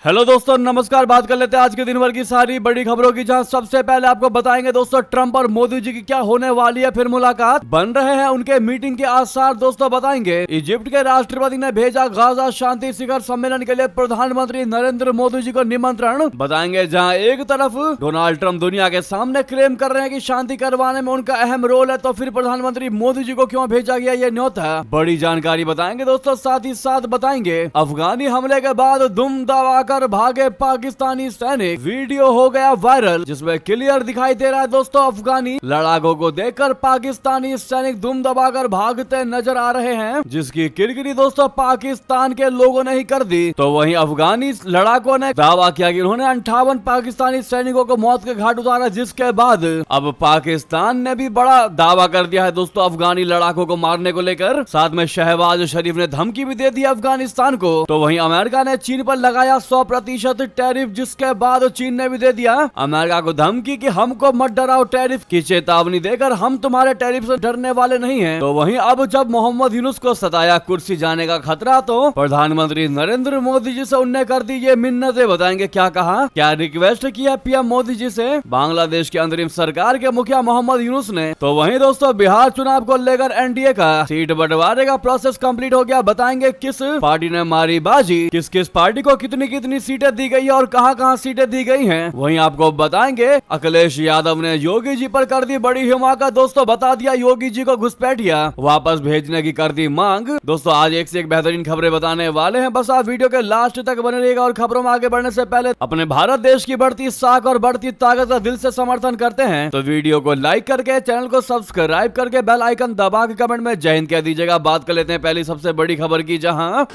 Hello दोस्तों, नमस्कार। बात कर लेते हैं आज के दिन भर की सारी बड़ी खबरों की, जहां सबसे पहले आपको बताएंगे दोस्तों ट्रंप और मोदी जी की क्या होने वाली है फिर मुलाकात, बन रहे हैं उनके मीटिंग के आसार। दोस्तों बताएंगे इजिप्ट के राष्ट्रपति ने भेजा गाजा शांति शिखर सम्मेलन के लिए प्रधानमंत्री नरेंद्र मोदी जी को निमंत्रण। बताएंगे जहाँ एक तरफ डोनाल्ड ट्रंप दुनिया के सामने क्लेम कर रहे हैं कि शांति करवाने में उनका अहम रोल है, तो फिर प्रधानमंत्री मोदी जी को क्यों भेजा गया ये न्योता, बड़ी जानकारी बताएंगे दोस्तों। साथ ही साथ बताएंगे अफगानी हमले के बाद दुम दबाकर भागे पाकिस्तानी सैनिक, वीडियो हो गया वायरल जिसमें क्लियर दिखाई दे रहा है दोस्तों अफगानी लड़ाकों को देखकर पाकिस्तानी सैनिक दुम दबाकर भागते नजर आ रहे हैं, जिसकी किरकिरी दोस्तों पाकिस्तान के लोगों ने ही कर दी। तो वहीं अफगानी लड़ाकों ने दावा किया कि उन्होंने 58 पाकिस्तानी सैनिकों को मौत के घाट उतारा, जिसके बाद अब पाकिस्तान ने भी बड़ा दावा कर दिया है दोस्तों अफगानी लड़ाकों को मारने को लेकर। साथ में शहबाज शरीफ ने धमकी भी दे दी अफगानिस्तान को। तो वहीं अमेरिका ने चीन पर लगाया 100% टैरिफ, जिसके बाद चीन ने भी दे दिया अमेरिका को धमकी कि हमको मत डराओ, टैरिफ की चेतावनी देकर हम तुम्हारे टैरिफ से डरने वाले नहीं हैं। तो वहीं अब जब मोहम्मद यूनुस को सताया कुर्सी जाने का खतरा, तो प्रधानमंत्री नरेंद्र मोदी जी से उनने कर दी ये मिन्नतें। बताएंगे क्या कहा, क्या रिक्वेस्ट किया पीएम मोदी जी से बांग्लादेश की अंतरिम सरकार के मुखिया मोहम्मद यूनुस ने। तो वहीं दोस्तों बिहार चुनाव को लेकर एनडीए का सीट बंटवारे का प्रोसेस कंप्लीट हो गया। बताएंगे किस पार्टी ने मारी बाजी, किस किस पार्टी को कितनी सीटें दी गई है और कहां सीटें दी गई हैं। वहीं आपको बताएंगे अखिलेश यादव ने योगी जी पर कर दी बड़ी हिमाकत। दोस्तों बता दिया योगी जी को घुसपैठिया वापस भेजने की कर दी मांग। दोस्तों आज एक से एक बेहतरीन खबरें बताने वाले हैं, बस आप वीडियो के लास्ट तक बने रहिएगा। और खबरों में आगे बढ़ने से पहले अपने भारत देश की बढ़ती साख और बढ़ती ताकत का दिल से समर्थन करते हैं तो वीडियो को लाइक करके, चैनल को सब्सक्राइब करके, बेल आइकन दबा के कमेंट में जय हिंद कह दीजिएगा। बात कर लेते हैं पहली सबसे बड़ी खबर की, जहां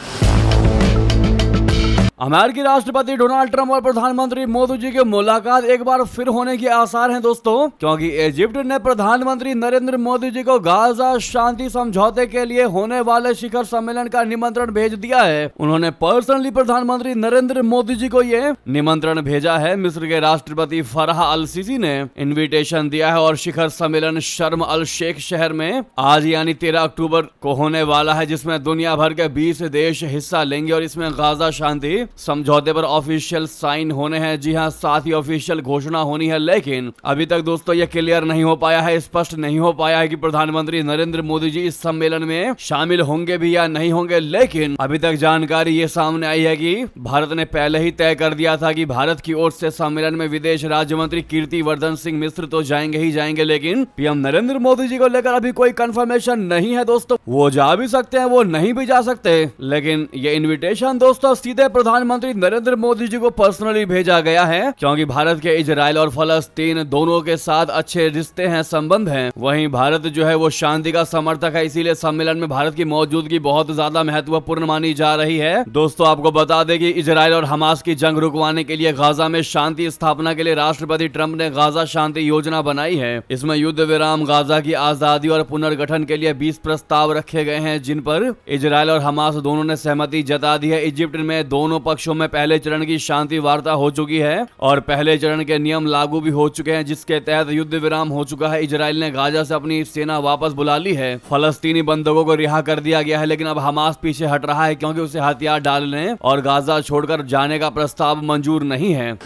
अमेरिकी राष्ट्रपति डोनाल्ड ट्रंप और प्रधानमंत्री मोदी जी की मुलाकात एक बार फिर होने के आसार हैं दोस्तों, क्योंकि इजिप्ट ने प्रधानमंत्री नरेंद्र मोदी जी को गाजा शांति समझौते के लिए होने वाले शिखर सम्मेलन का निमंत्रण भेज दिया है। उन्होंने पर्सनली प्रधानमंत्री नरेंद्र मोदी जी को ये निमंत्रण भेजा है। मिस्र के राष्ट्रपति फराह अल सीसी ने इन्विटेशन दिया है और शिखर सम्मेलन शर्म अल शेख शहर में आज यानी 13 अक्टूबर को होने वाला है, जिसमें दुनिया भर के 20 देश हिस्सा लेंगे और इसमें गाजा शांति समझौते पर ऑफिशियल साइन होने हैं। जी हां, साथ ही ऑफिशियल घोषणा होनी है, लेकिन अभी तक दोस्तों ये क्लियर नहीं हो पाया है, स्पष्ट नहीं हो पाया है कि प्रधानमंत्री नरेंद्र मोदी जी इस सम्मेलन में शामिल होंगे भी या नहीं होंगे। लेकिन अभी तक जानकारी ये सामने आई है कि भारत ने पहले ही तय कर दिया था कि भारत की ओर से सम्मेलन में विदेश राज्य मंत्री कीर्तिवर्धन सिंह मिश्र तो जाएंगे ही जाएंगे, लेकिन पीएम नरेंद्र मोदी जी को लेकर अभी कोई कंफर्मेशन नहीं है दोस्तों। वो जा भी सकते हैं, वो नहीं भी जा सकते, लेकिन ये इन्विटेशन दोस्तों सीधे प्रधानमंत्री नरेंद्र मोदी जी को पर्सनली भेजा गया है, क्योंकि भारत के इजराइल और फलस्तीन दोनों के साथ अच्छे रिश्ते हैं, संबंध हैं। वहीं भारत जो है वो शांति का समर्थक है, इसीलिए सम्मेलन में भारत की मौजूदगी बहुत ज्यादा महत्वपूर्ण मानी जा रही है। दोस्तों आपको बता दें कि इजराइल और हमास की जंग रुकवाने के लिए गाजा में शांति स्थापना के लिए राष्ट्रपति ट्रंप ने गाजा शांति योजना बनाई है। इसमें युद्ध विराम, गाजा की आजादी और पुनर्गठन के लिए 20 प्रस्ताव रखे गए हैं, जिन पर इजराइल और हमास दोनों ने सहमति जता दी है। इजिप्ट में दोनों पक्षों में पहले चरण की शांति वार्ता हो चुकी है और पहले चरण के नियम लागू भी हो चुके हैं, जिसके तहत युद्ध विराम हो चुका है। इजराइल ने गाजा से अपनी सेना वापस बुला ली है, फलस्तीनी बंधकों को रिहा कर दिया गया है, लेकिन अब हमास पीछे हट रहा है क्योंकि उसे हथियार डालने और गाजा छोड़कर जाने का प्रस्ताव मंजूर नहीं है।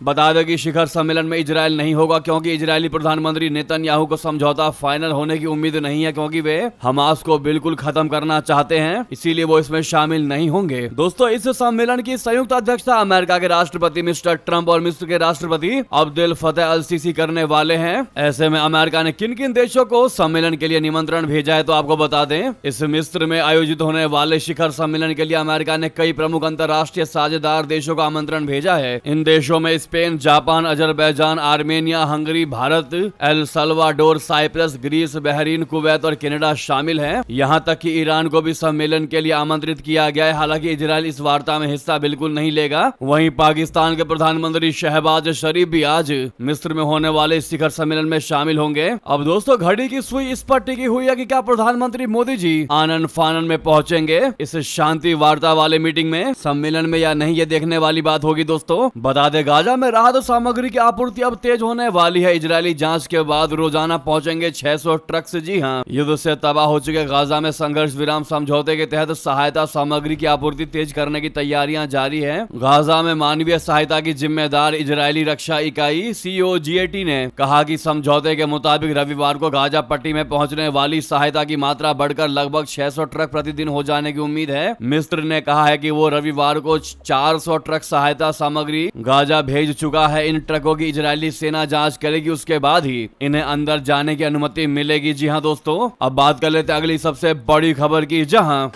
बता दें कि शिखर सम्मेलन में इजराइल नहीं होगा, क्योंकि इजरायली प्रधानमंत्री नेतन्याहू को समझौता फाइनल होने की उम्मीद नहीं है, क्योंकि वे हमास को बिल्कुल खत्म करना चाहते हैं, इसीलिए वो इसमें शामिल नहीं होंगे। दोस्तों इस सम्मेलन की संयुक्त अध्यक्षता अमेरिका के राष्ट्रपति मिस्टर ट्रंप और मिस्र के राष्ट्रपति अब्दुल फतेह अल सीसी करने वाले हैं। ऐसे में अमेरिका ने किन किन देशों को सम्मेलन के लिए निमंत्रण भेजा है तो आपको बता दें, इस मिस्र में आयोजित होने वाले शिखर सम्मेलन के लिए अमेरिका ने कई प्रमुख अंतर्राष्ट्रीय साझेदार देशों का आमंत्रण भेजा है। इन देशों में Spain, Japan, Azerbaijan, Armenia, Hungary, Bharat, El Salvador, Cyprus, Greece, Bahrain, Kuwait और कनाडा शामिल हैं। यहां तक कि ईरान को भी सम्मेलन के लिए आमंत्रित किया गया है। हालांकि इजराइल इस वार्ता में हिस्सा बिल्कुल नहीं लेगा। वहीं पाकिस्तान के प्रधानमंत्री शहबाज शरीफ भी आज मिस्र में होने वाले इस शिखर सम्मेलन में शामिल होंगे। अब दोस्तों घड़ी की सुई इस पर टिकी हुई है कि क्या प्रधानमंत्री मोदी जी आनन फानन में पहुंचेंगे इस शांति वार्ता वाले मीटिंग में, सम्मेलन में या नहीं, ये देखने वाली बात होगी। दोस्तों बता दें गाजा में राहत सामग्री की आपूर्ति अब तेज होने वाली है। इजरायली जांच के बाद रोजाना पहुंचेंगे 600 ट्रक से। जी हां, युद्ध से तबाह हो चुके गाजा में संघर्ष विराम समझौते के तहत सहायता सामग्री की आपूर्ति तेज करने की तैयारियां जारी है। गाजा में मानवीय सहायता की जिम्मेदार इजरायली रक्षा इकाई COGAT ने कहा कि समझौते के मुताबिक रविवार को गाजा पट्टी में पहुंचने वाली सहायता की मात्रा बढ़कर लगभग 600 ट्रक प्रतिदिन हो जाने की उम्मीद है। मिस्र ने कहा है कि वो रविवार को 400 ट्रक सहायता सामग्री गाजा भेज चुका है। इन ट्रकों की इजरायली सेना जांच करेगी, उसके बाद ही इन्हें अंदर जाने की अनुमति मिलेगी। जी हां दोस्तों, अब बात कर लेते हैं अगली सबसे बड़ी खबर की, जहां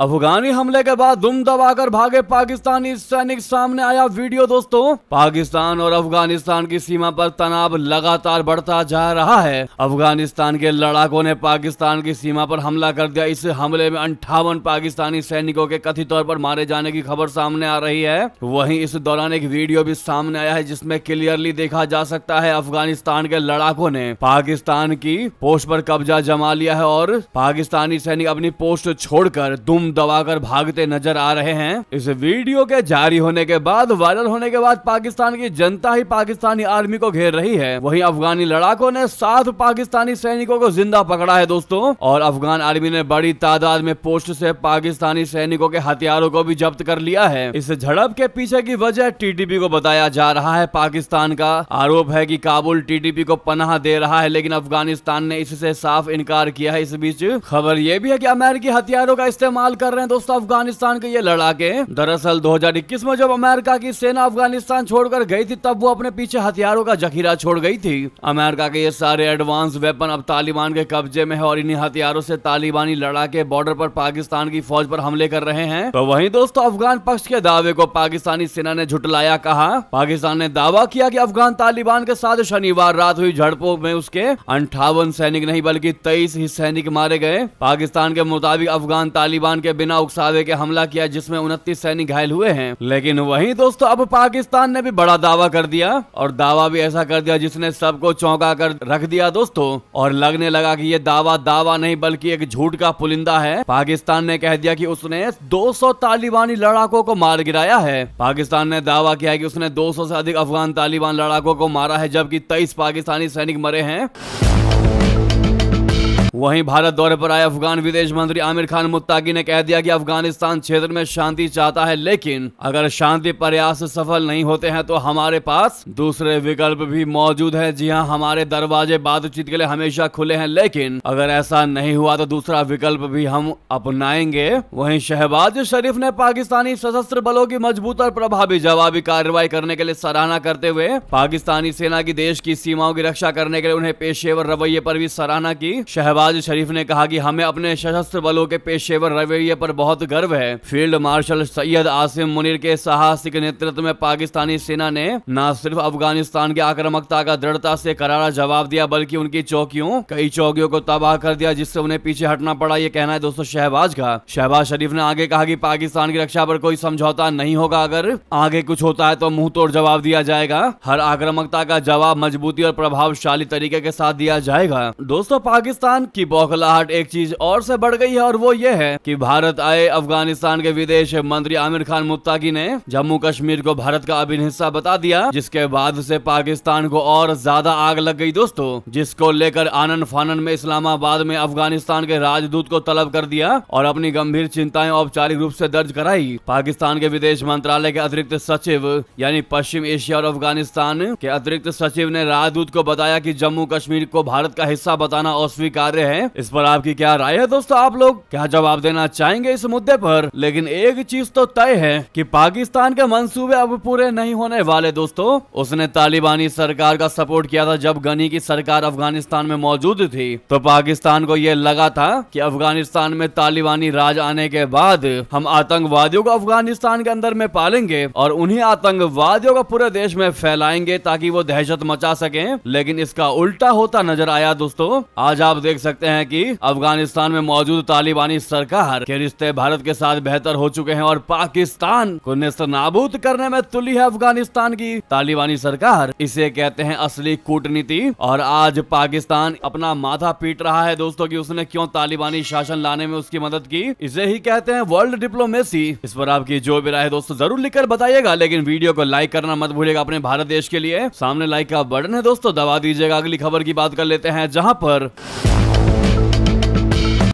अफगानी हमले के बाद दुम दबाकर भागे पाकिस्तानी सैनिक। सामने आया वीडियो दोस्तों। पाकिस्तान और अफगानिस्तान की सीमा पर तनाव लगातार बढ़ता जा रहा है। अफगानिस्तान के लड़ाकों ने पाकिस्तान की सीमा पर हमला कर दिया। इस हमले में 58 पाकिस्तानी सैनिकों के कथित तौर पर मारे जाने की खबर सामने आ रही है। वहीं इस दौरान एक वीडियो भी सामने आया है जिसमें क्लियरली देखा जा सकता है अफगानिस्तान के लड़ाकों ने पाकिस्तान की पोस्ट पर कब्जा जमा लिया है और पाकिस्तानी सैनिक अपनी पोस्ट छोड़कर दुम दबाकर भागते नजर आ रहे हैं। इस वीडियो के जारी होने के बाद, वायरल होने के बाद पाकिस्तान की जनता ही पाकिस्तानी आर्मी को घेर रही है। वहीं अफगानी लड़ाकों ने 7 पाकिस्तानी सैनिकों को जिंदा पकड़ा है दोस्तों, और अफगान आर्मी ने बड़ी तादाद में पोस्ट से पाकिस्तानी सैनिकों के हथियारों को भी जब्त कर लिया है। इस झड़प के पीछे की वजह TTP को बताया जा रहा है। पाकिस्तान का आरोप है कि काबुल TTP को पनाह दे रहा है, लेकिन अफगानिस्तान ने इससे साफ इनकार किया है। इस बीच खबर यह भी है कि अमेरिकी हथियारों का इस्तेमाल कर रहे हैं दोस्तों अफगानिस्तान के ये लड़ाके। दरअसल 2021 में जब अमेरिका की सेना अफगानिस्तान छोड़कर गई थी, तब वो अपने पीछे हथियारों का जखीरा छोड़ गई थी। अमेरिका के ये सारे एडवांस वेपन अब तालिबान के कब्जे में है और इन्हीं हथियारों से तालिबानी लड़ाके बॉर्डर पर पाकिस्तान की फौज पर हमले कर रहे हैं। तो वहीं दोस्तों अफगान पक्ष के दावे को पाकिस्तानी सेना ने झुटलाया। कहा, पाकिस्तान ने दावा किया कि अफगान तालिबान के साथ शनिवार रात हुई झड़पों में उसके 58 सैनिक नहीं बल्कि 23 ही सैनिक मारे गए। पाकिस्तान के मुताबिक अफगान तालिबान के बिना उकसावे के हमला किया, जिसमें 29 सैनिक घायल हुए हैं। लेकिन वहीं दोस्तों अब पाकिस्तान ने भी बड़ा दावा कर दिया, और दावा भी ऐसा कर दिया जिसने सबको चौंका कर रख दिया दोस्तों। और लगने लगा कि ये दावा नहीं बल्कि एक झूठ का पुलिंदा है। पाकिस्तान ने कह दिया कि उसने 200 तालिबानी लड़ाकों को मार गिराया है। पाकिस्तान ने दावा किया है कि उसने 200 से अधिक अफगान तालिबान लड़ाकों को मारा है, जबकि 23 पाकिस्तानी सैनिक मरे हैं। वहीं भारत दौरे पर आए अफगान विदेश मंत्री आमिर खान मुत्ताकी ने कह दिया कि अफगानिस्तान क्षेत्र में शांति चाहता है, लेकिन अगर शांति प्रयास सफल नहीं होते हैं तो हमारे पास दूसरे विकल्प भी मौजूद है। जी हां, हमारे दरवाजे बातचीत के लिए हमेशा खुले हैं, लेकिन अगर ऐसा नहीं हुआ तो दूसरा विकल्प भी हम अपनाएंगे। वहीं शहबाज शरीफ ने पाकिस्तानी सशस्त्र बलों की मजबूत और प्रभावी जवाबी कार्रवाई करने के लिए सराहना करते हुए पाकिस्तानी सेना की देश की सीमाओं की रक्षा करने के लिए उन्हें पेशेवर रवैये पर भी सराहना की। शहबाज शरीफ ने कहा कि हमें अपने सशस्त्र बलों के पेशेवर रवैये पर बहुत गर्व है। फील्ड मार्शल सैयद आसिम मुनीर के साहसिक नेतृत्व में पाकिस्तानी सेना ने न सिर्फ अफगानिस्तान की आक्रामकता का दृढ़ता से करारा जवाब दिया, बल्कि उनकी कई चौकियों को तबाह कर दिया, जिससे उन्हें पीछे हटना पड़ा। ये कहना है दोस्तों शहबाज का। शहबाज शरीफ ने आगे कहा कि पाकिस्तान की रक्षा पर कोई समझौता नहीं होगा। अगर आगे कुछ होता है तो मुंह तोड़ जवाब दिया जाएगा। हर आक्रामकता का जवाब मजबूती और प्रभावशाली तरीके के साथ दिया जाएगा। दोस्तों पाकिस्तान की बौखलाहट एक चीज और से बढ़ गई है, और वो ये है कि भारत आए अफगानिस्तान के विदेश मंत्री आमिर खान मुत्ताकी ने जम्मू कश्मीर को भारत का अभिन्न हिस्सा बता दिया, जिसके बाद से पाकिस्तान को और ज्यादा आग लग गई दोस्तों, जिसको लेकर आनन फानन में इस्लामाबाद में अफगानिस्तान के राजदूत को तलब कर दिया और अपनी गंभीर चिंताएं औपचारिक रूप से दर्ज कराई। पाकिस्तान के विदेश मंत्रालय के अतिरिक्त सचिव यानी पश्चिम एशिया और अफगानिस्तान के अतिरिक्त सचिव ने राजदूत को बताया कि जम्मू कश्मीर को भारत का हिस्सा बताना अस्वीकार्य है। इस पर आपकी क्या राय है दोस्तों? आप लोग क्या जवाब देना चाहेंगे इस मुद्दे पर? लेकिन एक चीज तो तय है कि पाकिस्तान के मंसूबे अब पूरे नहीं होने वाले दोस्तों। उसने तालिबानी सरकार का सपोर्ट किया था जब गनी की सरकार अफगानिस्तान में मौजूद थी, तो पाकिस्तान को यह लगा था कि अफगानिस्तान में तालिबानी राज आने के बाद हम आतंकवादियों को अफगानिस्तान के अंदर में पालेंगे और उन्हीं आतंकवादियों को पूरे देश में फैलाएंगे ताकि वो दहशत मचा सकें। लेकिन इसका उल्टा होता नजर आया दोस्तों। आज आप देख सकते हैं कि अफगानिस्तान में मौजूद तालिबानी सरकार के रिश्ते भारत के साथ बेहतर हो चुके हैं और पाकिस्तान को नेस्तनाबूद करने में तुली है अफगानिस्तान की तालिबानी सरकार। इसे कहते हैं असली कूटनीति। और आज पाकिस्तान अपना माथा पीट रहा है दोस्तों कि उसने क्यों तालिबानी शासन लाने में उसकी मदद की। इसे ही कहते हैं वर्ल्ड डिप्लोमेसी। इस पर आपकी जो भी राय है दोस्तों जरूर लिखकर बताइएगा, लेकिन वीडियो को लाइक करना मत भूलिएगा अपने भारत देश के लिए। सामने लाइक का बटन है दोस्तों, दबा दीजिएगा। अगली खबर की बात कर लेते हैं, जहां पर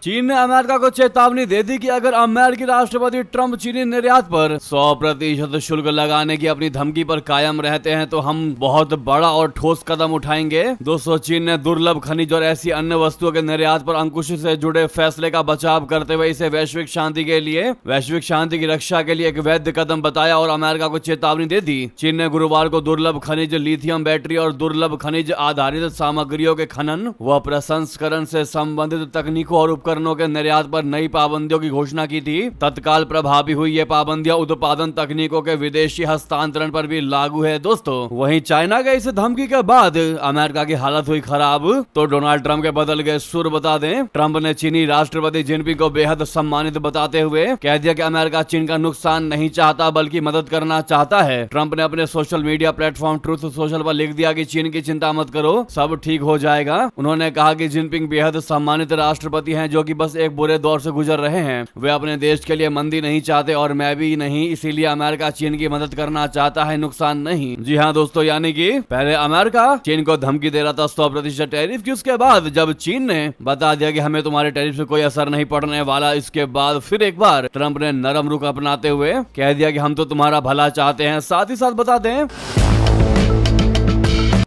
चीन ने अमेरिका को चेतावनी दे दी कि अगर अमेरिकी राष्ट्रपति ट्रंप चीनी निर्यात पर 100% शुल्क लगाने की अपनी धमकी पर कायम रहते हैं तो हम बहुत बड़ा और ठोस कदम उठाएंगे। दोस्तों, चीन ने दुर्लभ खनिज और ऐसी अन्य वस्तुओं के निर्यात पर अंकुश से जुड़े फैसले का बचाव करते हुए इसे वैश्विक शांति की रक्षा के लिए एक वैध कदम बताया और अमेरिका को चेतावनी दे दी। चीन ने गुरुवार को दुर्लभ खनिज, लिथियम बैटरी और दुर्लभ खनिज आधारित सामग्रियों के खनन व प्रसंस्करण से संबंधित तकनीकों और उपकरणों के निर्यात पर नई पाबंदियों की घोषणा की थी। तत्काल प्रभावी हुई ये पाबंदियां उत्पादन तकनीकों के विदेशी हस्तांतरण पर भी लागू है। दोस्तों, वहीं चाइना के इस धमकी के बाद अमेरिका की हालत हुई खराब तो डोनाल्ड ट्रंप के बदल गए सुर। बता दें, ट्रंप ने चीनी राष्ट्रपति जिनपिंग को बेहद सम्मानित बताते हुए कह दिया कि अमेरिका चीन का नुकसान नहीं चाहता बल्कि मदद करना चाहता है। ट्रंप ने अपने social media platform truth social पर लिख दिया कि चीन की चिंता मत करो, सब ठीक हो जाएगा। उन्होंने कहा कि जिनपिंग बेहद सम्मानित राष्ट्रपति हैं जो कि बस एक बुरे दौर से गुजर रहे हैं। वे अपने देश के लिए मंदी नहीं चाहते और मैं भी नहीं, इसीलिए अमेरिका चीन की मदद करना चाहता है, नुकसान नहीं। जी हाँ दोस्तों, यानी कि पहले अमेरिका चीन को धमकी दे रहा था 100% टैरिफ की, उसके बाद जब चीन ने बता दिया कि हमें तुम्हारे टैरिफ से कोई असर नहीं पड़ने वाला, इसके बाद फिर एक बार ट्रंप ने नरम रुख अपनाते हुए कह दिया कि हम तो तुम्हारा भला चाहते हैं। साथ ही साथ बता दें,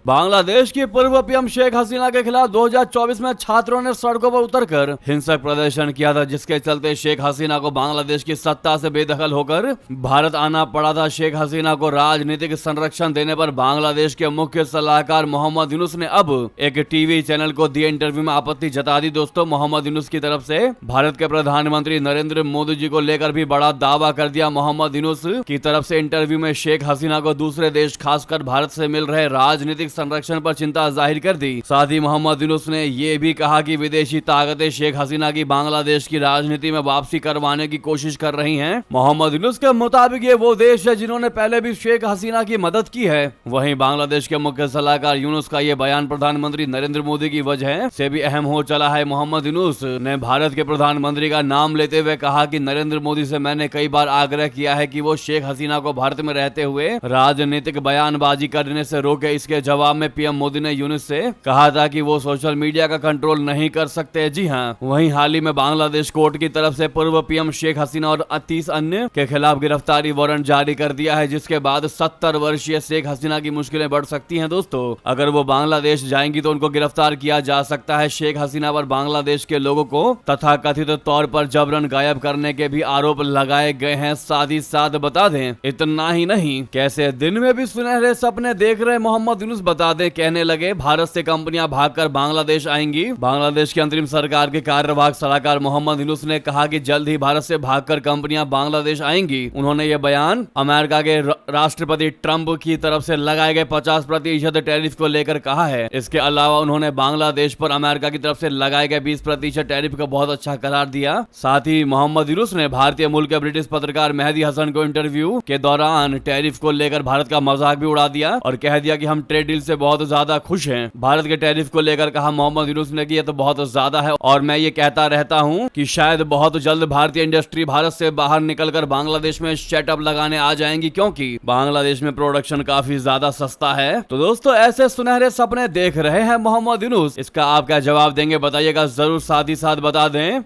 बांग्लादेश की पूर्व पीएम शेख हसीना के खिलाफ 2024 में छात्रों ने सड़कों पर उतरकर हिंसक प्रदर्शन किया था, जिसके चलते शेख हसीना को बांग्लादेश की सत्ता से बेदखल होकर भारत आना पड़ा था। शेख हसीना को राजनीतिक संरक्षण देने पर बांग्लादेश के मुख्य सलाहकार मोहम्मद यूनुस ने अब एक टीवी चैनल को दिए इंटरव्यू में आपत्ति जता दी। दोस्तों, मोहम्मद यूनुस की तरफ से भारत के प्रधानमंत्री नरेंद्र मोदी जी को लेकर भी बड़ा दावा कर दिया। मोहम्मद यूनुस की तरफ से इंटरव्यू में शेख हसीना को दूसरे देश खासकर भारत से मिल रहे राजनीतिक संरक्षण पर चिंता जाहिर कर दी। साथ ही मोहम्मद यूनुस ने यह भी कहा कि विदेशी ताकतें शेख हसीना की बांग्लादेश की राजनीति में वापसी करवाने की कोशिश कर रही हैं। मोहम्मद यूनुस के मुताबिक ये वो देश है जिन्होंने पहले भी शेख हसीना की मदद की है। वहीं बांग्लादेश के मुख्य सलाहकार यूनुस का ये बयान प्रधानमंत्री नरेंद्र मोदी की वजह से भी अहम हो चला है। मोहम्मद यूनुस ने भारत के प्रधानमंत्री का नाम लेते हुए कहा कि नरेंद्र मोदी से मैंने कई बार आग्रह किया है कि वो शेख हसीना को भारत में रहते हुए राजनीतिक बयानबाजी करने से रोके। इसके जवाब में पीएम मोदी ने यूनुस से कहा था कि वो सोशल मीडिया का कंट्रोल नहीं कर सकते। जी हाँ, वहीं हाल ही में बांग्लादेश कोर्ट की तरफ से पूर्व पीएम शेख हसीना और 30 अन्य के खिलाफ गिरफ्तारी वारंट जारी कर दिया है, जिसके बाद 70 वर्षीय शेख हसीना की मुश्किलें बढ़ सकती हैं। दोस्तों, अगर वो बांग्लादेश जाएंगी तो उनको गिरफ्तार किया जा सकता है। शेख हसीना पर बांग्लादेश के लोगों को तथाकथित तौर पर जबरन गायब करने के भी आरोप लगाए गए हैं। साथ ही साथ बता दें, इतना ही नहीं, कैसे दिन में भी सुनहरे सपने देख रहे मोहम्मद यूनुस बता दें, कहने लगे भारत से कंपनियां भागकर बांग्लादेश आएंगी। बांग्लादेश की अंतरिम सरकार के कार्यवाहक सलाहकार मोहम्मद यूनुस ने कहा कि जल्द ही भारत से भागकर कंपनियां बांग्लादेश आएंगी। उन्होंने ये बयान अमेरिका के राष्ट्रपति ट्रंप की तरफ से लगाए गए 50% टैरिफ को लेकर कहा है। इसके अलावा उन्होंने बांग्लादेश पर अमेरिका की तरफ से लगाए गए 20% टैरिफ को बहुत अच्छा करार दिया। साथ ही मोहम्मद यूनुस ने भारतीय मूल के ब्रिटिश पत्रकार मेहदी हसन को इंटरव्यू के दौरान टैरिफ को लेकर भारत का मजाक भी उड़ा दिया और कह दिया कि हम ट्रेड डील से बहुत ज्यादा खुश हैं। भारत के टैरिफ को लेकर कहा मोहम्मद यूनुस ने कि ये तो बहुत ज्यादा है और मैं ये कहता रहता हूं कि शायद बहुत जल्द भारतीय इंडस्ट्री भारत से बाहर निकलकर बांग्लादेश में सेटअप लगाने आ जाएंगी, क्योंकि बांग्लादेश में प्रोडक्शन काफी ज्यादा सस्ता है। तो दोस्तों, ऐसे सुनहरे सपने देख रहे हैं मोहम्मद यूनुस, इसका आप क्या जवाब देंगे बताइएगा जरूर। साथ ही साथ बता दें,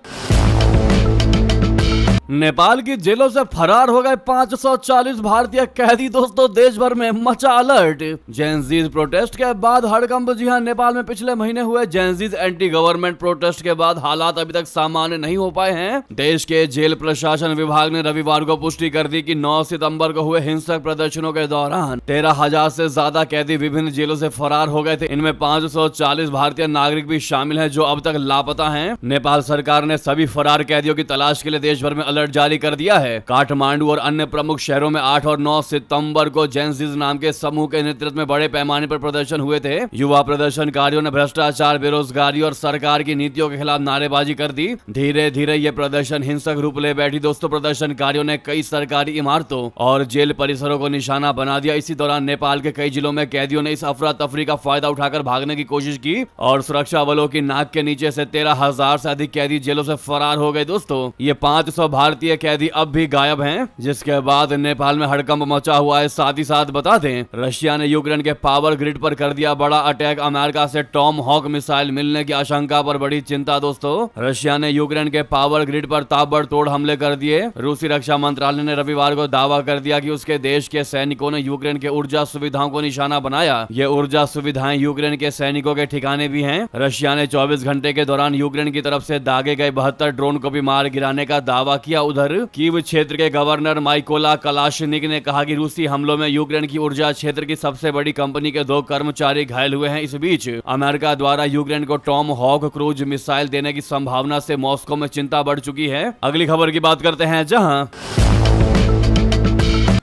नेपाल की जेलों से फरार हो गए 540 भारतीय कैदी। दोस्तों, देश भर में मचा अलर्ट। जेनजीज प्रोटेस्ट के बाद हड़कंप। जी हां, नेपाल में पिछले महीने हुए जेनजीज एंटी गवर्नमेंट प्रोटेस्ट के बाद हालात अभी तक सामान्य नहीं हो पाए हैं। देश के जेल प्रशासन विभाग ने रविवार को पुष्टि कर दी कि 9 सितंबर को हुए हिंसक प्रदर्शनों के दौरान 13,000 से ज्यादा कैदी विभिन्न जेलों से फरार हो गए थे। इनमें 540 भारतीय नागरिक भी शामिल हैं जो अब तक लापता हैं। नेपाल सरकार ने सभी फरार कैदियों की तलाश के लिए देश भर में अलर्ट जारी कर दिया है। काठमांडू और अन्य प्रमुख शहरों में 8 और 9 सितंबर को जेंसिस नाम के समूह के नेतृत्व में बड़े पैमाने पर प्रदर्शन हुए थे। युवा प्रदर्शनकारियों ने भ्रष्टाचार, बेरोजगारी और सरकार की नीतियों के खिलाफ नारेबाजी कर दी। धीरे धीरे ये प्रदर्शन हिंसक रूप ले बैठी। दोस्तों, प्रदर्शनकारियों ने कई सरकारी इमारतों और जेल परिसरों को निशाना बना दिया। इसी दौरान नेपाल के कई जिलों में कैदियों ने इस अफरा तफरी का फायदा उठाकर भागने की कोशिश की और सुरक्षा बलों की नाक के नीचे से 13,000 से अधिक कैदी जेलों से फरार हो गए। दोस्तों, ये 500 भारतीय कैदी अब भी गायब हैं, जिसके बाद नेपाल में हड़कंप मचा हुआ है। साथ ही साथ बता दें, रशिया ने यूक्रेन के पावर ग्रिड पर कर दिया बड़ा अटैक। अमेरिका से टॉम हॉक मिसाइल मिलने की आशंका पर बड़ी चिंता। दोस्तों, रशिया ने यूक्रेन के पावर ग्रिड पर ताबड़तोड़ हमले कर दिए। रूसी रक्षा मंत्रालय ने रविवार को दावा कर दिया कि उसके देश के सैनिकों ने यूक्रेन के ऊर्जा सुविधाओं को निशाना बनाया। ये ऊर्जा सुविधाएं यूक्रेन के सैनिकों के ठिकाने भी हैं। रशिया ने 24 घंटे के दौरान यूक्रेन की तरफ से दागे गए 72 ड्रोन को भी मार गिराने का दावा किया। उधर कीव क्षेत्र के गवर्नर माइकोला कलाशनिक ने कहा कि रूसी हमलों में यूक्रेन की ऊर्जा क्षेत्र की सबसे बड़ी कंपनी के 2 कर्मचारी घायल हुए हैं। इस बीच अमेरिका द्वारा यूक्रेन को टॉम हॉक क्रूज मिसाइल देने की संभावना से मॉस्को में चिंता बढ़ चुकी है। अगली खबर की बात करते हैं, जहां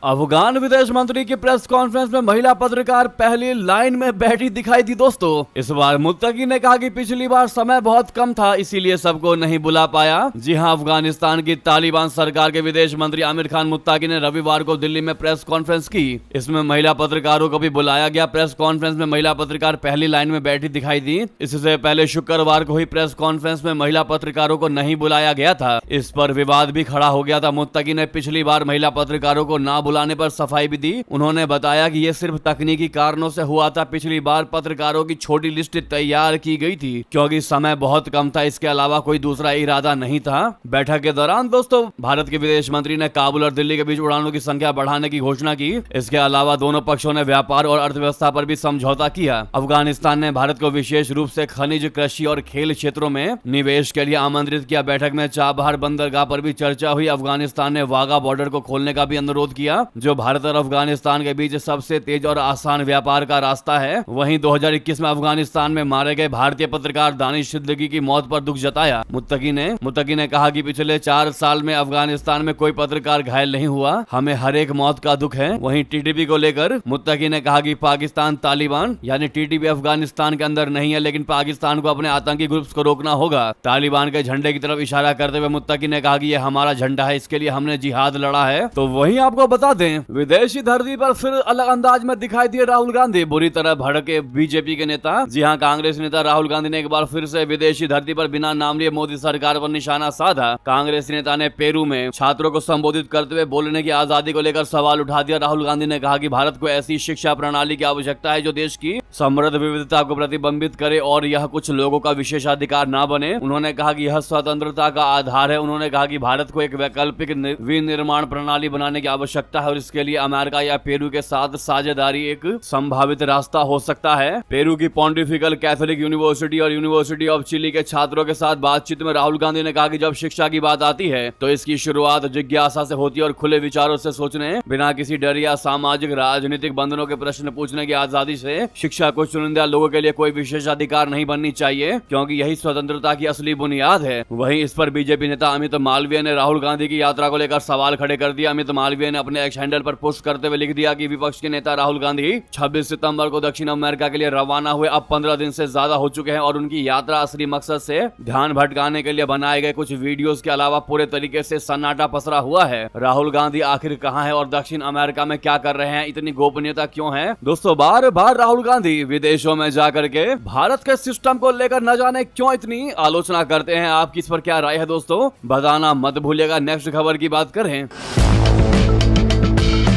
अफगान विदेश मंत्री की प्रेस कॉन्फ्रेंस में महिला पत्रकार पहली लाइन में बैठी दिखाई दी। दोस्तों, इस बार मुत्तकी ने कहा कि पिछली बार समय बहुत कम था, इसीलिए सबको नहीं बुला पाया। जी हां, अफगानिस्तान की तालिबान सरकार के विदेश मंत्री आमिर खान मुत्तकी ने रविवार को दिल्ली में प्रेस कॉन्फ्रेंस की। इसमें महिला पत्रकारों को भी बुलाया गया। प्रेस कॉन्फ्रेंस में महिला पत्रकार पहली लाइन में बैठी दिखाई दी। इससे पहले शुक्रवार को हुई प्रेस कॉन्फ्रेंस में महिला पत्रकारों को नहीं बुलाया गया था। इस पर विवाद भी खड़ा हो गया था। मुत्तकी ने पिछली बार महिला पत्रकारों को ना बुलाने पर सफाई भी दी। उन्होंने बताया कि यह सिर्फ तकनीकी कारणों से हुआ था। पिछली बार पत्रकारों की छोटी लिस्ट तैयार की गई थी क्योंकि समय बहुत कम था, इसके अलावा कोई दूसरा इरादा नहीं था। बैठक के दौरान दोस्तों, भारत के विदेश मंत्री ने काबुल और दिल्ली के बीच उड़ानों की संख्या बढ़ाने की घोषणा की। इसके अलावा दोनों पक्षों ने व्यापार और अर्थव्यवस्था पर भी समझौता किया। अफगानिस्तान ने भारत को विशेष रूप से खनिज, कृषि और खेल क्षेत्रों में निवेश के लिए आमंत्रित किया। बैठक में चाबहार बंदरगाह पर भी चर्चा हुई। अफगानिस्तान ने वाघा बॉर्डर को खोलने का भी अनुरोध किया, जो भारत और अफगानिस्तान के बीच सबसे तेज और आसान व्यापार का रास्ता है। वहीं 2021 में अफगानिस्तान में मारे गए भारतीय पत्रकार दानिश सिद्दीकी की मौत पर दुख जताया। मुत्तकी ने कहा कि पिछले 4 साल में अफगानिस्तान में कोई पत्रकार घायल नहीं हुआ, हमें हर एक मौत का दुख है। वहीं टीटीपी को लेकर मुत्तकी ने कहा कि पाकिस्तान तालिबान यानी टीटीपी अफगानिस्तान के अंदर नहीं है, लेकिन पाकिस्तान को अपने आतंकी ग्रुप्स को रोकना होगा। तालिबान के झंडे की तरफ इशारा करते हुए मुत्तकी ने कहा कि यह हमारा झंडा है, इसके लिए हमने जिहाद लड़ा है। तो वहीं आपको बता दें, विदेशी धरती पर फिर अलग अंदाज में दिखाई दिए राहुल गांधी। बुरी तरह भड़के बीजेपी के नेता। जी हां, कांग्रेस नेता राहुल गांधी ने एक बार फिर से विदेशी धरती पर बिना नाम लिए मोदी सरकार पर निशाना साधा। कांग्रेस नेता ने पेरू में छात्रों को संबोधित करते हुए बोलने की आजादी को लेकर सवाल उठा दिया। राहुल गांधी ने कहा कि भारत को ऐसी शिक्षा प्रणाली की आवश्यकता है जो देश की समृद्ध विविधता को प्रतिबिंबित करे और यह कुछ लोगों का विशेषाधिकार न बने। उन्होंने कहा कि यह स्वतंत्रता का आधार है। उन्होंने कहा कि भारत को एक वैकल्पिक विनिर्माण प्रणाली बनाने की आवश्यकता है और इसके लिए अमेरिका या पेरू के साथ साझेदारी एक संभावित रास्ता हो सकता है। पेरू की पॉन्टिफिकल कैथोलिक यूनिवर्सिटी और यूनिवर्सिटी ऑफ चिली के छात्रों के साथ बातचीत में राहुल गांधी ने कहा कि जब शिक्षा की बात आती है तो इसकी शुरुआत जिज्ञासा से होती है और खुले विचारों से सोचने, बिना किसी डर या सामाजिक राजनीतिक बंधनों के प्रश्न पूछने की आजादी से। शिक्षा को चुनिंदा लोगों के लिए कोई विशेषाधिकार नहीं बननी चाहिए, क्योंकि यही स्वतंत्रता की असली बुनियाद है। वहीं इस पर बीजेपी नेता अमित मालवीय ने राहुल गांधी की यात्रा को लेकर सवाल खड़े कर दिया। अमित मालवीय ने अपने एक्स हैंडल पर पोस्ट करते हुए लिख दिया कि विपक्ष के नेता राहुल गांधी 26 सितंबर को दक्षिण अमेरिका के लिए रवाना हुए। अब 15 दिन से ज्यादा हो चुके हैं और उनकी यात्रा असली मकसद से ध्यान भटकाने के लिए बनाए गए कुछ वीडियोस के अलावा पूरे तरीके से सन्नाटा पसरा हुआ है। राहुल गांधी आखिर कहां है और दक्षिण अमेरिका में क्या कर रहे हैं? इतनी गोपनीयता क्यों है? दोस्तों, बार बार राहुल गांधी विदेशों में जाकर के भारत के सिस्टम को लेकर न जाने क्यों इतनी आलोचना करते हैं। आपकी इस पर क्या राय है दोस्तों? बताना मत भूलिएगा। नेक्स्ट खबर की बात करें,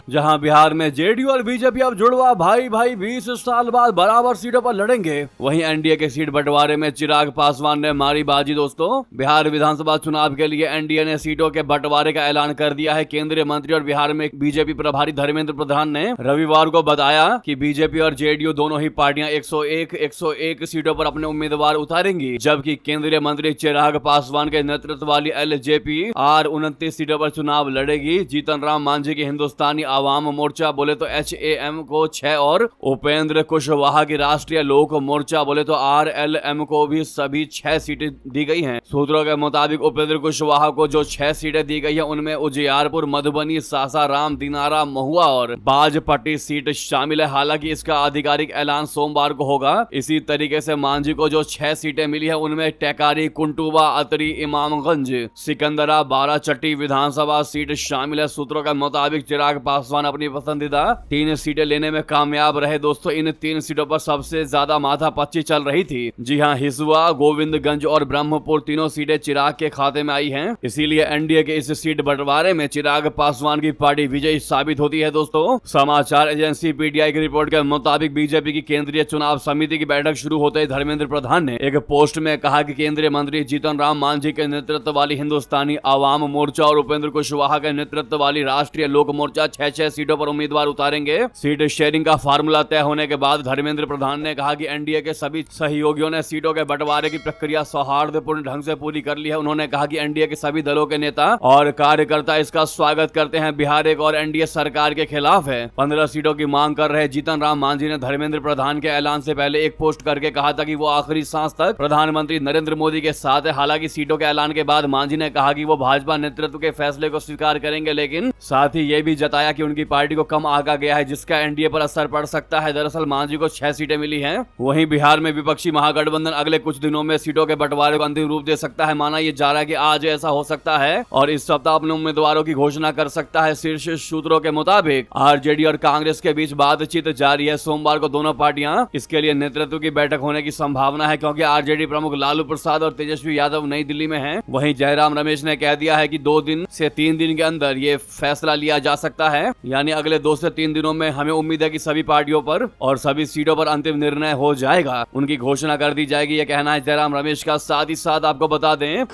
जहां बिहार में जेडीयू और बीजेपी अब जुड़वा भाई 20 साल बाद बराबर सीटों पर लड़ेंगे। वहीं एनडीए के सीट बंटवारे में चिराग पासवान ने मारी बाजी। दोस्तों, बिहार विधानसभा चुनाव के लिए एनडीए ने सीटों के बंटवारे का ऐलान कर दिया है। केंद्रीय मंत्री और बिहार में बीजेपी प्रभारी धर्मेंद्र प्रधान ने रविवार को बताया कि बीजेपी और जेडीयू दोनों ही पार्टियां 101 सीटों पर अपने उम्मीदवार उतारेंगी, जबकि केंद्रीय मंत्री चिराग पासवान के नेतृत्व वाली एलजेपी 29 सीटों पर चुनाव लड़ेगी। जीतन राम मांझी की हिंदुस्तानी आवाम मोर्चा बोले तो HAM को 6 और उपेंद्र कुशवाहा की राष्ट्रीय लोक मोर्चा बोले तो RLM को भी सभी 6 सीटें दी गई हैं। सूत्रों के मुताबिक उपेंद्र कुशवाहा को जो 6 सीटें दी गई है उनमें उजियारपुर, मधुबनी, सासाराम, दिनारा, महुआ और बाजपट्टी सीट शामिल है। हालांकि इसका आधिकारिक ऐलान सोमवार को होगा। इसी तरीके से मांझी को जो 6 सीटें मिली है उनमें टेकारी, कुंटुबा, अतरी, इमामगंज, सिकंदरा, बाराचट्टी विधानसभा सीट शामिल है। सूत्रों के मुताबिक चिराग पासवान अपनी पसंदीदा 3 सीटें लेने में कामयाब रहे। दोस्तों इन 3 सीटों पर सबसे ज्यादा माथापच्ची चल रही थी। जी हाँ, हिसुआ, गोविंदगंज और ब्रह्मपुर तीनों सीटें चिराग के खाते में आई हैं। इसीलिए एनडीए के इस सीट बंटवारे में चिराग पासवान की पार्टी विजयी साबित होती है। दोस्तों समाचार एजेंसी पीटीआई की रिपोर्ट के मुताबिक बीजेपी की केंद्रीय चुनाव समिति की बैठक शुरू होते ही धर्मेंद्र प्रधान ने एक पोस्ट में कहा कि केंद्रीय मंत्री जीतन राम मांझी के नेतृत्व वाली हिंदुस्तानी आवाम मोर्चा और उपेंद्र कुशवाहा के नेतृत्व वाली राष्ट्रीय लोक मोर्चा 6 सीटों पर उम्मीदवार उतारेंगे। सीट शेयरिंग का फार्मूला तय होने के बाद धर्मेंद्र प्रधान ने कहा कि एनडीए के सभी सहयोगियों ने सीटों के बंटवारे की प्रक्रिया सौहार्दपूर्ण ढंग से पूरी कर ली है। उन्होंने कहा कि एनडीए के सभी दलों के नेता और कार्यकर्ता इसका स्वागत करते हैं। बिहार एक और एनडीए सरकार के खिलाफ है। 15 सीटों की मांग कर रहे जीतन राम मांझी ने धर्मेंद्र प्रधान के ऐलान से पहले एक पोस्ट करके कहा था कि वो आखिरी सांस तक प्रधानमंत्री नरेंद्र मोदी के साथ है। हालांकि सीटों के ऐलान के बाद मांझी ने कहा कि वो भाजपा नेतृत्व के फैसले को स्वीकार करेंगे, लेकिन साथ ही ये भी जताया कि उनकी पार्टी को कम आंका गया है जिसका एनडीए पर असर पड़ सकता है। दरअसल मांझी को 6 सीटें मिली हैं। वहीं बिहार में विपक्षी महागठबंधन अगले कुछ दिनों में सीटों के बंटवारे को अंतिम रूप दे सकता है। माना यह जा रहा है कि आज ऐसा हो सकता है और इस सप्ताह अपने उम्मीदवारों की घोषणा कर सकता है। शीर्ष सूत्रों के मुताबिक आरजेडी और कांग्रेस के बीच बातचीत जारी है। सोमवार को दोनों पार्टियां इसके लिए नेतृत्व की बैठक होने की संभावना है, क्योंकि आरजेडी प्रमुख लालू प्रसाद और तेजस्वी यादव नई दिल्ली में हैं। वहीं जयराम रमेश ने कह दिया है कि 2 दिन से 3 दिन के अंदर ये फैसला लिया जा सकता है, यानी अगले 2 से 3 दिनों में हमें उम्मीद है कि सभी पार्टियों पर और सभी सीटों पर अंतिम निर्णय हो जाएगा, उनकी घोषणा कर दी जाएगी। यह कहना है जयराम रमेश का। साथ ही साथ आपको बता दें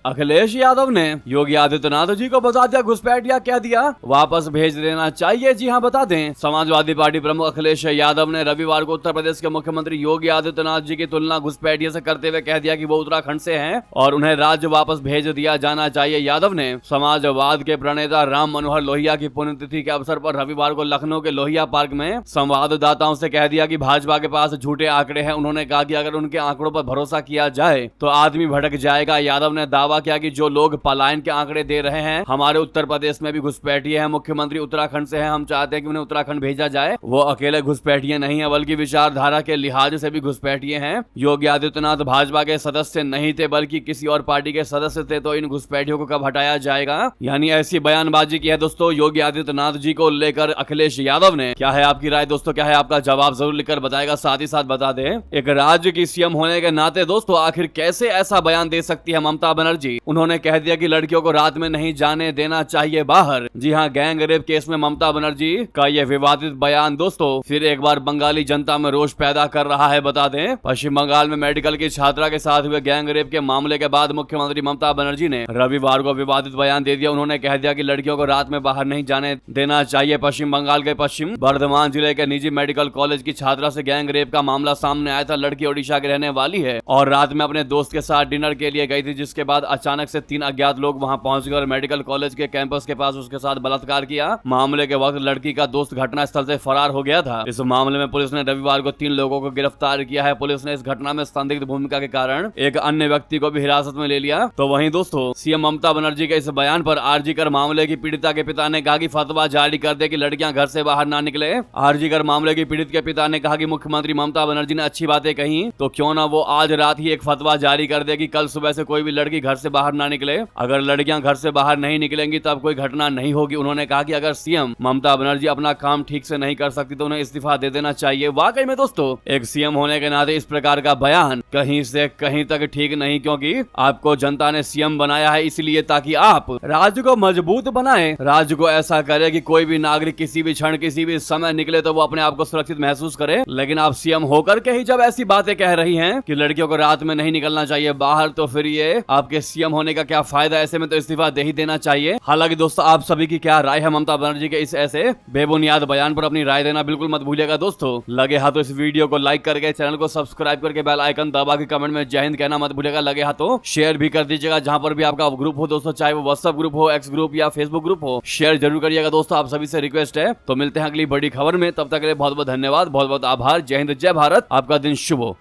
अखिलेश यादव ने योगी आदित्यनाथ जी को बता दिया घुसपैठिया कह दिया, वापस भेज देना चाहिए। जी हां, बता दें समाजवादी पार्टी प्रमुख अखिलेश यादव ने रविवार को उत्तर प्रदेश के मुख्यमंत्री योगी आदित्यनाथ जी की तुलना घुसपैठिया से करते हुए कह दिया कि वो उत्तराखंड से हैं और उन्हें राज्य वापस भेज दिया जाना चाहिए। यादव ने समाजवाद के प्रणेता राम मनोहर लोहिया की पुण्यतिथि के अवसर पर रविवार को लखनऊ के लोहिया पार्क में संवाददाताओं से कह दिया कि भाजपा के पास झूठे आंकड़े हैं। उन्होंने कहा कि अगर उनके आंकड़ों पर भरोसा किया जाए तो आदमी भटक जाएगा। यादव ने दावा किया कि जो लोग पलायन के आंकड़े दे रहे हैं हमारे उत्तर प्रदेश में भी घुसपैठिए हैं। मुख्यमंत्री उत्तराखंड से हैं, हम चाहते हैं कि उन्हें उत्तराखंड भेजा जाए। वो अकेले घुसपैठिए नहीं है बल्कि विचारधारा के लिहाज से भी घुसपैठिए हैं। योगी आदित्यनाथ भाजपा के सदस्य नहीं थे बल्कि किसी और पार्टी के सदस्य थे, तो इन घुसपैठियों को कब हटाया जाएगा, यानी ऐसी बयानबाजी की है दोस्तों योगी आदित्यनाथ जी को लेकर अखिलेश यादव ने। क्या है आपकी राय दोस्तों, क्या है आपका जवाब, जरूर लिखकर बताएगा। साथ ही साथ बता दें एक राज्य की सीएम होने के नाते दोस्तों आखिर कैसे ऐसा बयान दे सकती है ममता बनर्जी। उन्होंने कह दिया कि लड़कियों को रात में नहीं जाने देना चाहिए बाहर। जी हां, गैंग रेप केस में ममता बनर्जी का यह विवादित बयान दोस्तों फिर एक बार बंगाली जनता में रोष पैदा कर रहा है। बता दें पश्चिम बंगाल में मेडिकल की छात्रा के साथ हुए गैंग रेप के मामले के बाद मुख्यमंत्री ममता बनर्जी ने रविवार को विवादित बयान दे दिया। उन्होंने कह दिया कि लड़कियों को रात में बाहर नहीं जाने देना चाहिए। पश्चिम बंगाल के पश्चिम बर्धमान जिले के निजी मेडिकल कॉलेज की छात्रा से गैंग रेप का मामला सामने आया था। लड़की ओडिशा की रहने वाली है और रात में अपने दोस्त के साथ डिनर के लिए गई थी, जिसके बाद अचानक से 3 अज्ञात लोग वहां पहुंच गए और मेडिकल कॉलेज के कैंपस के पास उसके साथ बलात्कार किया। मामले के वक्त लड़की का दोस्त घटना स्थल से फरार हो गया था। इस मामले में पुलिस ने रविवार को 3 लोगों को गिरफ्तार किया है। पुलिस ने इस घटना में संदिग्ध भूमिका के कारण एक अन्य व्यक्ति को भी हिरासत में ले लिया। तो वहीं दोस्तों सीएम ममता बनर्जी के इस बयान पर आरजीकर मामले की पीड़िता के पिता ने कहा कि फतवा जारी कर दे कि लड़कियां घर से बाहर ना निकले। आरजीकर मामले की पीड़ित के पिता ने कहा कि मुख्यमंत्री ममता बनर्जी ने अच्छी बातें कही, तो क्यों ना वो आज रात ही एक फतवा जारी कर दे कि कल सुबह से कोई भी लड़की घर से बाहर ना निकले। अगर लड़कियां घर से बाहर नहीं निकलेंगी तब कोई घटना नहीं होगी। उन्होंने कहा कि अगर सीएम ममता बनर्जी अपना काम ठीक से नहीं कर सकती तो उन्हें इस्तीफा दे देना चाहिए। वाकई में दोस्तों एक सीएम होने के नाते इस प्रकार का बयान कहीं से कहीं तक ठीक नहीं, क्योंकि आपको जनता ने सीएम बनाया है इसलिए ताकि आप राज्य को मजबूत बनाएं, राज्य को ऐसा करे कि कोई भी नागरिक किसी भी क्षण किसी भी समय निकले तो वो अपने आप को सुरक्षित महसूस करे। लेकिन आप सीएम होकर के ही जब ऐसी बातें कह रही हैं कि लड़कियों को रात में नहीं निकलना चाहिए बाहर, तो फिर ये आपके सीएम होने का क्या फायदा, ऐसे में तो इस्तीफा दे ही देना चाहिए। हालांकि दोस्तों आप सभी की क्या राय है ममता बनर्जी के इस ऐसे बेबुनियाद बयान पर, अपनी राय देना बिल्कुल मत भूलिएगा दोस्तों। लगे हाथों इस वीडियो को लाइक करके, चैनल को सब्सक्राइब करके, बेल आइकन दबा के कमेंट में जय हिंद कहना मत भूलिएगा। लगे हाथों शेयर भी कर दीजिएगा जहां पर भी आपका ग्रुप हो दोस्तों, चाहे वो व्हाट्सएप ग्रुप हो, एक्स ग्रुप या फेसबुक ग्रुप हो, शेयर जरूर करिएगा दोस्तों, आप सभी से रिक्वेस्ट है। तो मिलते हैं अगली बड़ी खबर में, तब तक के लिए बहुत बहुत धन्यवाद, बहुत बहुत आभार। जय हिंद, जय भारत, आपका दिन शुभ हो।